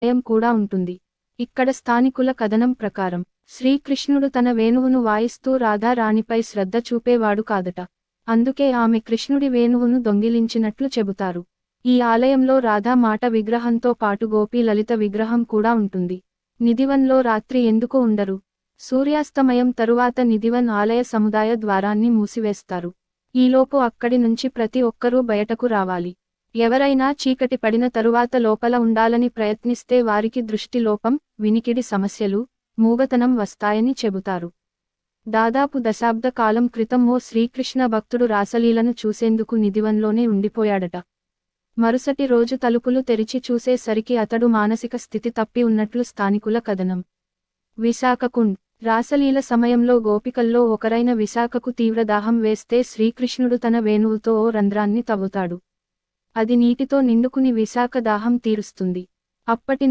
ఆలయం కూడా ఉంటుంది. ఇక్కడ స్థానికుల కథనం ప్రకారం శ్రీకృష్ణుడు తన వేణువును వాయిస్తూ రాధారాణిపై శ్రద్ధ చూపేవాడు కాదట. అందుకే ఆమె కృష్ణుడి వేణువును దొంగిలించినట్లు చెబుతారు. ఈ ఆలయంలో రాధా మాట విగ్రహంతో పాటు గోపీ లలిత విగ్రహం కూడా ఉంటుంది. నిధివన్లో రాత్రి ఎందుకు ఉండరు? సూర్యాస్తమయం తరువాత నిధివన్ ఆలయ సముదాయ ద్వారాన్ని మూసివేస్తారు. ఈలోపు అక్కడి నుంచి ప్రతి ఒక్కరూ బయటకు రావాలి. ఎవరైనా చీకటి పడిన తరువాత లోపల ఉండాలని ప్రయత్నిస్తే వారికి దృష్టి లోపం, వినికిడి సమస్యలు, మూగతనం వస్తాయని చెబుతారు. దాదాపు దశాబ్ద కాలం క్రితం ఓ శ్రీకృష్ణ భక్తుడు రాసలీలను చూసేందుకు నిధివన్లోనే ఉండిపోయాడట. మరుసటి రోజు తలుపులు తెరిచి చూసేసరికి అతడు మానసిక స్థితి తప్పి ఉన్నట్లు స్థానికుల కథనం. విశాఖకుండ్ రాసలీల సమయంలో గోపికల్లో ఒకరైన విశాఖకు తీవ్ర దాహం వేస్తే శ్రీకృష్ణుడు తన వేణువుతో ఓ రంధ్రాన్ని తవ్వుతాడు. అది నీటితో నిండుకుని విశాఖ దాహం తీరుస్తుంది. అప్పటి